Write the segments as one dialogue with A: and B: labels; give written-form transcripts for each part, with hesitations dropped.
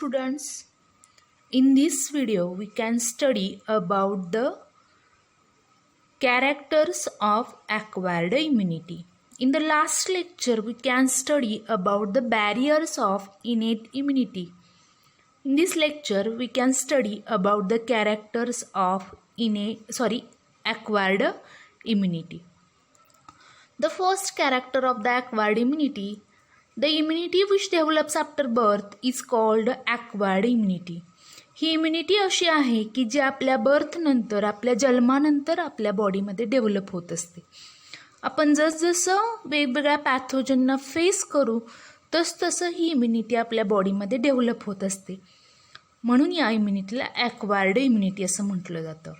A: Students, in this video we can study about the characters of acquired immunity. In the last lecture we can study about the barriers of innate immunity. In this lecture we can study about the characters of acquired immunity. The first character of the acquired immunity, the immunity which develops after birth is called acquired immunity. He immunity अशी आहे की जी आपल्या बर्थनंतर आपल्या जन्मानंतर आपल्या बॉडीमध्ये develop होत असते. आपण जसजसं वेगवेगळ्या पॅथोजनना फेस करू तसतसं ही इम्युनिटी आपल्या बॉडीमध्ये डेव्हलप होत असते. म्हणून या इम्युनिटीला ॲक्वायर्ड इम्युनिटी असं म्हटलं जातं.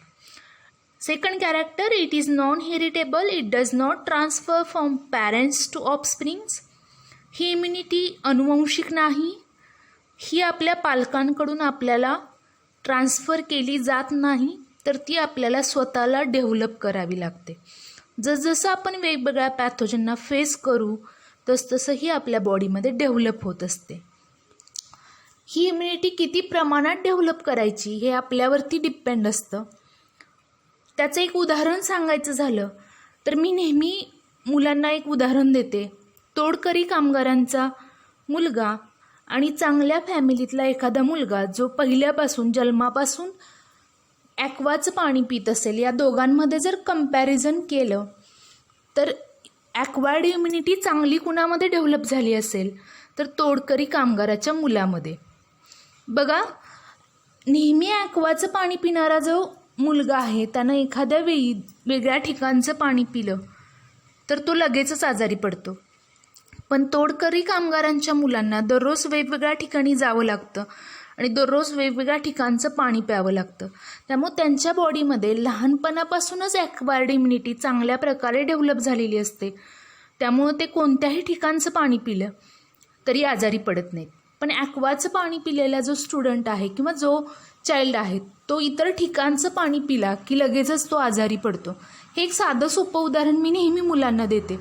A: Second character, it is non heritable, it does not transfer from parents to offsprings. ही इम्युनिटी अनुवंशिक नाही, ही आपल्या पालकांकडून आपल्याला ट्रान्सफर केली जात नाही, तर ती आपल्याला स्वतःला डेव्हलप करावी लागते. जसजसं आपण वेगवेगळ्या पॅथोजनना फेस करू तसतसं ही आपल्या बॉडीमध्ये डेव्हलप होत असते. ही इम्युनिटी किती प्रमाणात डेव्हलप करायची हे आपल्यावरती डिपेंड असतं. त्याचं एक उदाहरण सांगायचं झालं तर मी नेहमी मुलांना एक उदाहरण देते. तोडकरी कामगारांचा मुलगा आणि चांगल्या फॅमिलीतला एखादा मुलगा जो पहिल्यापासून जन्मापासून ॲक्वाचं पाणी पित असेल, या दोघांमध्ये जर कंपॅरिझन केलं तर ॲक्वायर्ड इम्युनिटी चांगली कुणामध्ये डेव्हलप झाली असेल तर तोडकरी कामगाराच्या मुलामध्ये. बघा, नेहमी ॲक्वाचं पाणी पिणारा जो मुलगा आहे त्यानं एखाद्या वेळी वेगळ्या ठिकाणचं पाणी पिलं तर तो लगेचच आजारी पडतो. पण तोडकरी कामगारांच्या मुलांना दररोज वेगवेगळ्या ठिकाणी जावं लागतं आणि दररोज वेगवेगळ्या ठिकाणचं पाणी प्यावं लागतं. त्यामुळे त्यांच्या बॉडीमध्ये लहानपणापासूनच ॲक्वायर्ड इम्युनिटी चांगल्या प्रकारे डेव्हलप झालेली असते. त्यामुळं ते कोणत्याही ठिकाणचं पाणी पिलं तरी आजारी पडत नाहीत. पण ॲक्वाचं पाणी पिलेला जो स्टुडंट आहे किंवा जो चाइल्ड आहे तो इतर ठिकाणचं पाणी पिला की लगेचच तो आजारी पडतो. हे एक साधं सोपं उदाहरण मी नेहमी मुलांना देते.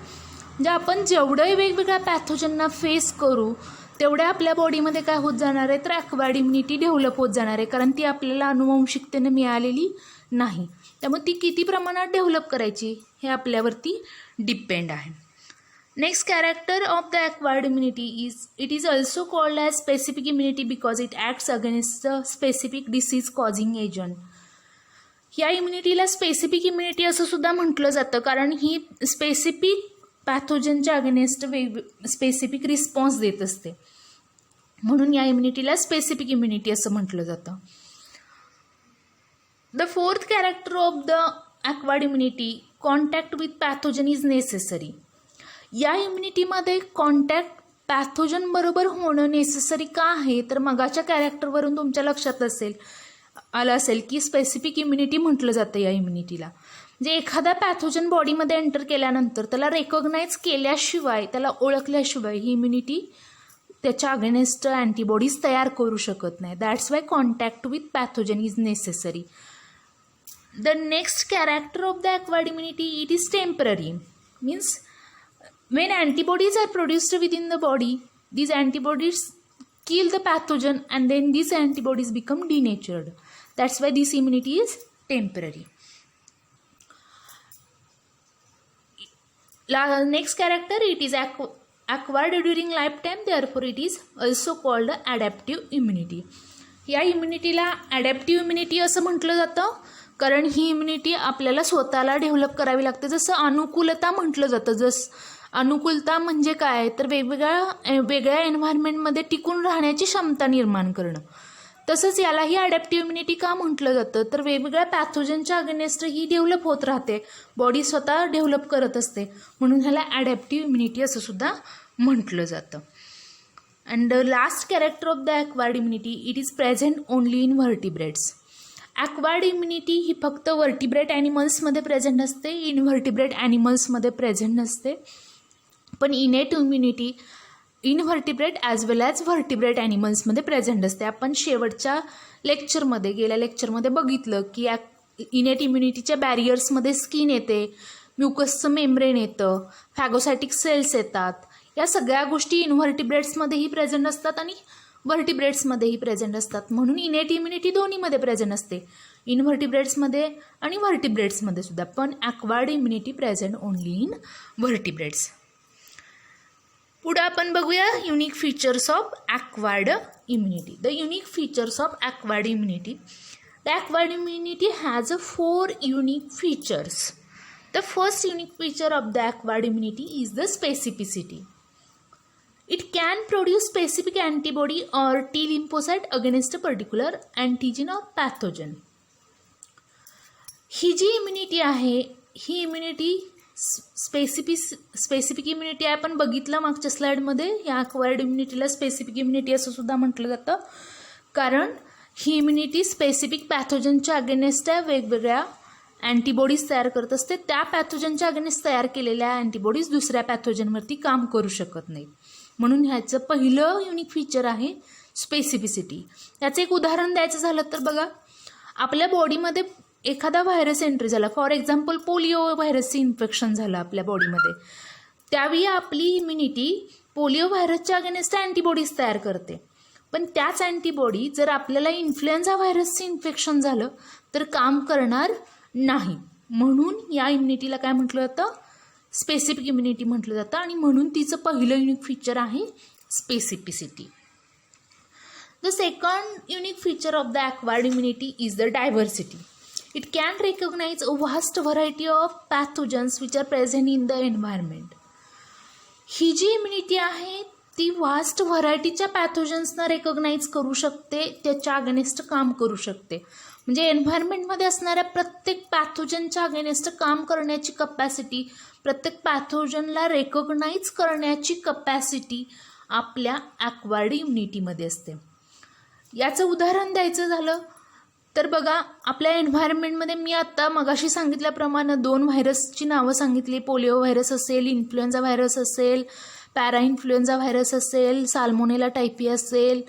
A: म्हणजे आपण जेवढं वेगवेगळ्या पॅथोजनना फेस करू तेवढ्या आपल्या बॉडीमध्ये काय होत जाणार आहे तर ॲक्वायर्ड इम्युनिटी डेव्हलप होत जाणार आहे, कारण ती आपल्याला अनुवंशिकतेने मिळालेली नाही. त्यामुळे ती किती प्रमाणात डेव्हलप करायची हे आपल्यावरती डिपेंड आहे. Next character of the acquired immunity it is also called as specific immunity because it acts against the specific disease causing agent. या इम्युनिटीला स्पेसिफिक इम्युनिटी असं सुद्धा म्हटलं जातं, कारण ही स्पेसिफिक पॅथोजनच्या अगेन्स्ट स्पेसिफिक रिस्पॉन्स देत असते. म्हणून या इम्युनिटीला स्पेसिफिक इम्युनिटी असं म्हटलं जातं. The fourth character of the acquired immunity, contact with pathogen is necessary. या इम्युनिटीमध्ये कॉन्टॅक्ट पॅथोजन बरोबर होणं नेसेसरी का आहे तर मगाच्या कॅरेक्टरवरून तुमच्या लक्षात आलं असेल की स्पेसिफिक इम्युनिटी म्हटलं जातं या इम्युनिटीला. म्हणजे एखादा पॅथोजन बॉडीमध्ये एंटर केल्यानंतर त्याला रेकॉग्नाइज केल्याशिवाय, त्याला ओळखल्याशिवाय ही इम्युनिटी त्याच्या अगेन्स्ट अँटीबॉडीज तयार करू शकत नाही. That's why contact with pathogen is necessary. The next character of the acquired immunity, it is temporary. Means when antibodies are produced within the body, these antibodies kill the pathogen and then these antibodies become denatured. That's why this immunity is temporary. Next character, it is acquired during lifetime, therefore it is also called adaptive immunity. या इम्युनिटीला adaptive immunity असं म्हटलं जातं कारण ही immunity आपल्याला स्वतःला develop करावी लागते. जसं अनुकूलता म्हटलं जातं. अनुकूलता म्हणजे काय तर वेगळ्या एन्व्हायरमेंटमध्ये टिकून राहण्याची क्षमता निर्माण करणं. तसंच यालाही ॲडॅप्टिव्ह इम्युनिटी का म्हटलं जातं तर वेगवेगळ्या पॅथोजनच्या अगेन्स्ट ही डेव्हलप होत राहते, बॉडी स्वतः डेव्हलप करत असते, म्हणून ह्याला ॲडॅप्टिव्ह इम्युनिटी असं सुद्धा म्हटलं जातं. And last character of the acquired immunity, it is present only in vertebrates. Acquired immunity ही फक्त व्हर्टिब्रेट ॲनिमल्समध्ये प्रेझेंट असते, इनव्हर्टिब्रेट ॲनिमल्समध्ये प्रेझेंट नसते. पण innate immunity invertebrate as well as vertebrate ॲनिमल्समध्ये प्रेझेंट असते. आपण शेवटच्या गेल्या लेक्चरमध्ये बघितलं की इनेट इम्युनिटीच्या बॅरियर्समध्ये स्किन येते, म्युकसचं मेम्ब्रेन येतं, फॅगोसायटिक सेल्स येतात. या सगळ्या गोष्टी इनव्हर्टिब्रेट्समध्येही प्रेझेंट असतात आणि व्हर्टिब्रेट्समध्येही प्रेझेंट असतात. म्हणून इनेट इम्युनिटी दोन्हीमध्ये प्रेझेंट असते, इनव्हर्टिब्रेट्समध्ये आणि व्हर्टिब्रेट्समध्ये सुद्धा. पण acquired immunity present only in vertebrates. पुढे आपण बघूया unique features of acquired immunity. The unique features of acquired immunity. The acquired immunity has 4 unique features. The first unique feature of the acquired immunity is the specificity. It can produce specific antibody or T lymphocyte against a particular antigen or pathogen. ही जी immunity आहे ही immunity specific immunity आहे. आपण बघितलं मागच्या स्लाइडमध्ये, या अक्वायर्ड इम्युनिटीला स्पेसिफिक इम्युनिटी असं सुद्धा म्हटलं जातं, कारण ही इम्युनिटी स्पेसिफिक पॅथोजनच्या अगेन्स्ट वेगवेगळ्या अँटीबॉडीज तयार करत असते. त्या पॅथोजनच्या अगेन्स्ट तयार केलेल्या अँटीबॉडीज दुसऱ्या पॅथोजनवरती काम करू शकत नाहीत. म्हणून ह्याचं पहिलं युनिक फीचर आहे स्पेसिफिसिटी. याचं एक उदाहरण द्यायचं झालं तर बघा, आपल्या बॉडीमध्ये एखादा व्हायरस एंट्री झाला, फॉर एक्झाम्पल पोलिओ व्हायरसचं इन्फेक्शन झालं आपल्या बॉडीमध्ये, त्यावेळी आपली इम्युनिटी पोलिओ व्हायरसच्या अगेन्स्ट अँटीबॉडीज तयार करते. पण त्याच अँटीबॉडी जर आपल्याला इन्फ्लुएन्झा व्हायरसचं इन्फेक्शन झालं तर काम करणार नाही. म्हणून या इम्युनिटीला काय म्हटलं जातं, स्पेसिफिक इम्युनिटी म्हटलं जातं. आणि म्हणून तिचं पहिलं युनिक फीचर आहे specificity. The second unique feature of the acquired immunity is the diversity. It can recognize a vast variety of pathogens which are present in the environment. ही जी इम्युनिटी आहे ती व्हास्ट व्हरायटीच्या पॅथोजन्सना रेकॉग्नाइज करू शकते, त्याच्या against काम करू शकते. म्हणजे एन्व्हायरमेंटमध्ये असणाऱ्या प्रत्येक पॅथोजनच्या अगेन्स्ट काम करण्याची कपॅसिटी, प्रत्येक पॅथोजनला रेकॉग्नाइज करण्याची कपॅसिटी आपल्या ॲक्वायर्ड इम्युनिटीमध्ये असते. याचं उदाहरण द्यायचं झालं तर बघा, आपल्या एन्व्हायरमेंटमध्ये मी आत्ता मगाशी सांगितल्याप्रमाणे 2 व्हायरसची नावं सांगितली. पोलिओ व्हायरस असेल, इन्फ्लुएन्झा व्हायरस असेल, पॅरा इन्फ्लुएन्झा व्हायरस असेल, साल्मोनेला टायफी असेल,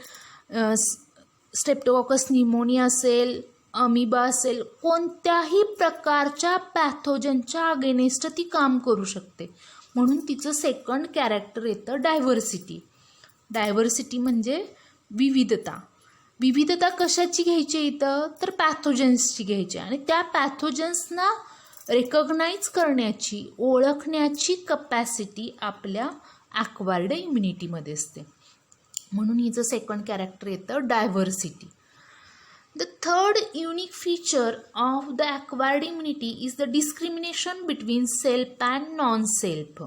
A: स्ट्रेप्टोकॉकस निमोनिया असेल, अमिबा असेल, कोणत्याही प्रकारच्या पॅथोजनच्या अगेन्स्ट ती काम करू शकते. म्हणून तिचं सेकंड कॅरेक्टर येतं डायव्हर्सिटी. डायव्हर्सिटी म्हणजे विविधता. विविधता कशाची घ्यायची इथं, तर पॅथोजन्सची घ्यायची. आणि त्या पॅथोजन्सना रेकॉग्नाइज करण्याची, ओळखण्याची कपॅसिटी आपल्या ॲक्वायर्ड इम्युनिटीमध्ये असते. म्हणून हिचं सेकंड कॅरेक्टर येतं diversity. The third unique feature of the acquired immunity is the discrimination between self and non-self.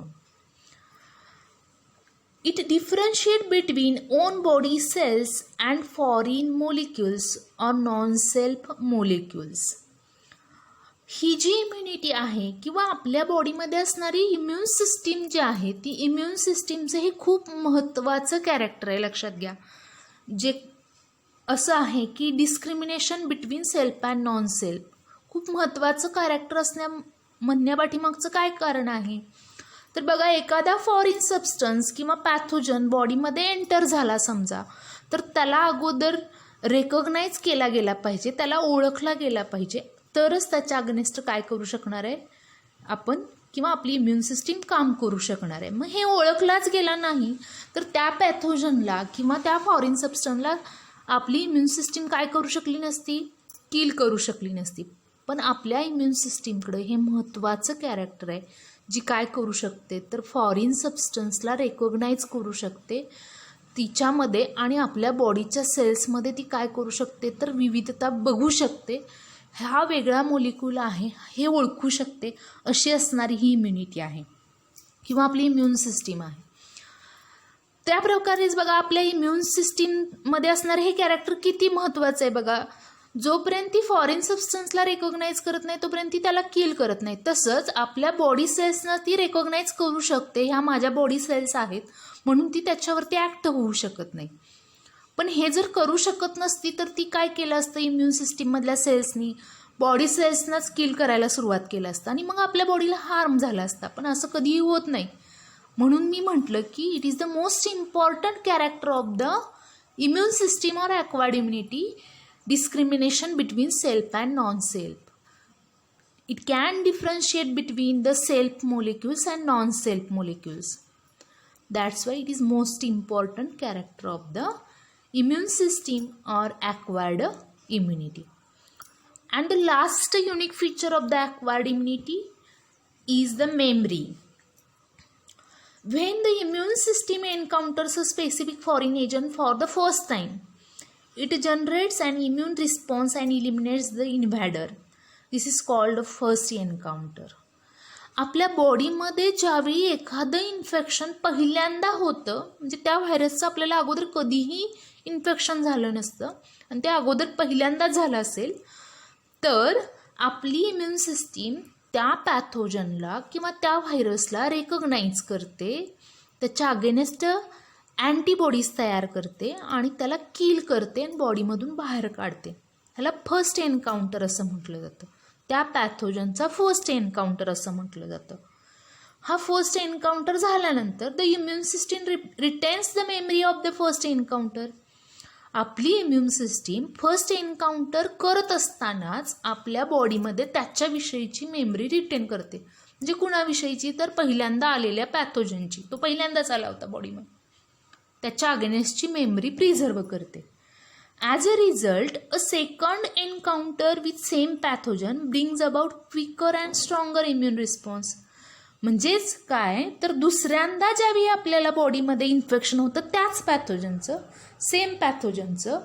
A: It differentiates between own body cells and foreign molecules or non-self molecules. ही जी immunity आहे किंवा आपल्या बॉडीमध्ये असणारी immune system जी आहे, ती immune सिस्टीमचं हे खूप महत्त्वाचं कॅरेक्टर आहे. लक्षात घ्या, जे असं आहे की discrimination between self and non self खूप महत्त्वाचं कॅरेक्टर म्हणण्यापाठीमागचं काय कारण आहे तर बघा, एखादा फॉरेन सबस्टन्स किंवा पॅथोजन बॉडीमध्ये एंटर झाला समजा, तर त्याला अगोदर रेकॉग्नाइज केला गेला पाहिजे, त्याला ओळखला गेला पाहिजे, तरच त्याच्या अगेन्स्ट काय करू शकणार आहे आपण, किंवा आपली इम्युन सिस्टीम काम करू शकणार आहे. मग हे ओळखलाच गेला नाही तर त्या पॅथोजनला किंवा त्या फॉरेन सबस्टन्सला आपली इम्युन सिस्टीम काय करू शकली नसती, किल करू शकली नसती. पण आपल्या इम्युन सिस्टीमकडे हे महत्त्वाचं कॅरेक्टर आहे, जी काय करू शकते तर फॉरेन सबस्टन्सला रेकॉग्नाइज करू शकते तिच्यामध्ये, आणि आपल्या बॉडीच्या सेल्समध्ये ती काय करू शकते तर विविधता बघू शकते. हा वेगळा मोलिक्यूल आहे हे ओळखू शकते, अशी असणारी ही इम्युनिटी आहे किंवा आपली इम्युन सिस्टीम आहे. त्या प्रकारेच बघा, आपल्या इम्युन सिस्टीममध्ये असणारे हे कॅरेक्टर किती महत्त्वाचं आहे बघा. जोपर्यंत ती फॉरेन सबस्टन्सला रेकॉग्नाइज करत नाही तोपर्यंत ती त्याला किल करत नाही. तसंच आपल्या बॉडी सेल्सना ती रेकॉग्नाइज करू शकते, ह्या माझ्या बॉडी सेल्स आहेत म्हणून ती त्याच्यावरती ॲक्ट होऊ शकत नाही. पण हे जर करू शकत नसती तर ती काय केलं असतं, इम्युन सिस्टीममधल्या सेल्सनी बॉडी सेल्सनाच किल करायला सुरुवात केलं असतं आणि मग आपल्या बॉडीला हार्म झाला असता. पण असं कधीही होत नाही. म्हणून मी म्हटलं की it is the most important character of the immune system or acquired immunity, discrimination between self and non-self. It can differentiate between the self molecules and non-self molecules. That's why it is most important character of the immune system or acquired immunity. And the last unique feature of the acquired immunity is the memory. When the immune system encounters a specific foreign agent for the first time, it generates an immune response and eliminates the invader. This is called first encounter. आपल्या बॉडीमध्ये ज्यावेळी एखादं infection पहिल्यांदा होतं, म्हणजे त्या व्हायरसचं आपल्याला अगोदर कधीही इन्फेक्शन झालं नसतं आणि ते अगोदर पहिल्यांदाच झालं असेल, तर आपली इम्युन सिस्टीम त्या पॅथोजनला किंवा त्या व्हायरसला रेकग्नाइज करते, त्याच्या अगेन्स्ट अँटीबॉडीज तयार करते आणि त्याला किल करते आणि बॉडीमधून बाहेर काढते. ह्याला फर्स्ट एन्काउंटर असं म्हटलं जातं. त्या पॅथोजनचा फर्स्ट एन्काउंटर असं म्हटलं जातं. हा फर्स्ट एन्काउंटर झाल्यानंतर the immune system retains the memory of the first encounter. आपली इम्युन सिस्टीम फर्स्ट एन्काउंटर करत असतानाच आपल्या बॉडीमध्ये त्याच्याविषयीची मेमरी रिटेन करते. म्हणजे कुणाविषयीची? तर पहिल्यांदा आलेल्या पॅथोजनची. तो पहिल्यांदाच आला होता बॉडीमध्ये, त्याच्या अगेन्स्टची मेमरी प्रिझर्व करते. As a result, a second encounter with same pathogen brings about quicker and stronger immune response. म्हणजेच काय, तर दुसऱ्यांदा ज्यावेळी आपल्याला बॉडीमध्ये इन्फेक्शन होतं त्याच पॅथोजनचं, सेम पॅथोजनचं,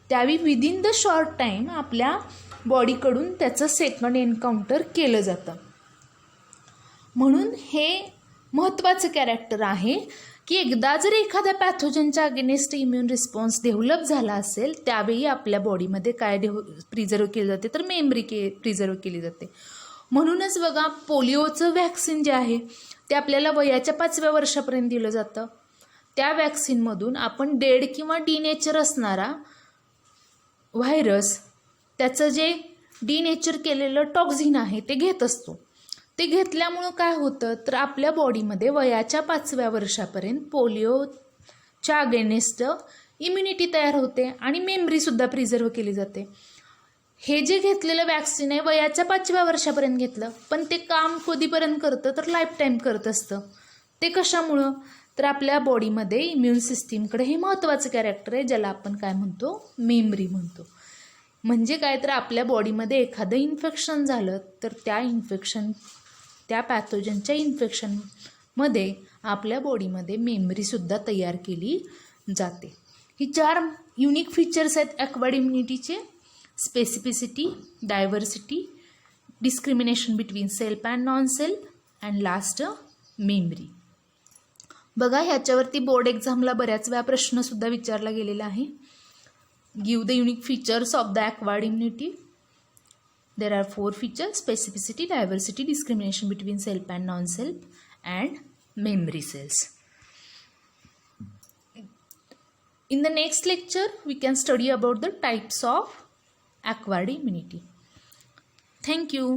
A: त्यावेळी विदिन द शॉर्ट टाईम आपल्या बॉडीकडून त्याचं सेकंड एन्काउंटर केलं जातं. म्हणून हे महत्त्वाचं कॅरेक्टर आहे की एकदा जर एखाद्या पॅथोजनच्या अगेन्स्ट इम्युन रिस्पॉन्स डेव्हलप झाला असेल, त्यावेळी आपल्या बॉडीमध्ये काय प्रिझर्व केली जाते, तर मेमरी प्रिझर्व केली जाते. म्हणूनच बघा, पोलिओचं व्हॅक्सिन जे आहे ते आपल्याला वयाच्या 5व्या वर्षापर्यंत दिलं जातं. त्या व्हॅक्सिनमधून आपण डेड किंवा डिनेचर असणारा व्हायरस, त्याचं जे डिनेचर केलेलं टॉक्झिन आहे ते घेत असतो. ते घेतल्यामुळं काय होतं, तर आपल्या बॉडीमध्ये वयाच्या 5व्या वर्षापर्यंत पोलिओच्या अगेन्स्ट इम्युनिटी तयार होते आणि मेमरीसुद्धा प्रिझर्व केली जाते. हे जे घेतलेलं वॅक्सिन आहे वयाच्या 5व्या वर्षापर्यंत घेतलं, पण ते काम कधीपर्यंत करतं, तर लाईफ टाईम करत असतं. ते कशामुळं, तर आपल्या बॉडीमध्ये इम्युन सिस्टीमकडे हे महत्त्वाचं कॅरेक्टर आहे, ज्याला आपण काय म्हणतो, मेमरी म्हणतो. म्हणजे काय, तर आपल्या बॉडीमध्ये एखादं इन्फेक्शन झालं तर त्या पॅथोजनच्या इन्फेक्शनमध्ये आपल्या बॉडीमध्ये मेमरीसुद्धा तयार केली जाते. ही 4 युनिक फीचर्स आहेत ॲक्वायर्ड इम्युनिटीचे: specificity, diversity, discrimination between self and non self, and last memory. बघा, ह्याच्यावरती बोर्ड एक्झामला बऱ्याच वेळा प्रश्नसुद्धा विचारला गेलेला आहे. Give the unique features of the acquired immunity. There are 4 features: specificity, diversity, discrimination between self and non-self, and memory cells. In the next lecture, we can study about the types of acquired immunity. Thank you.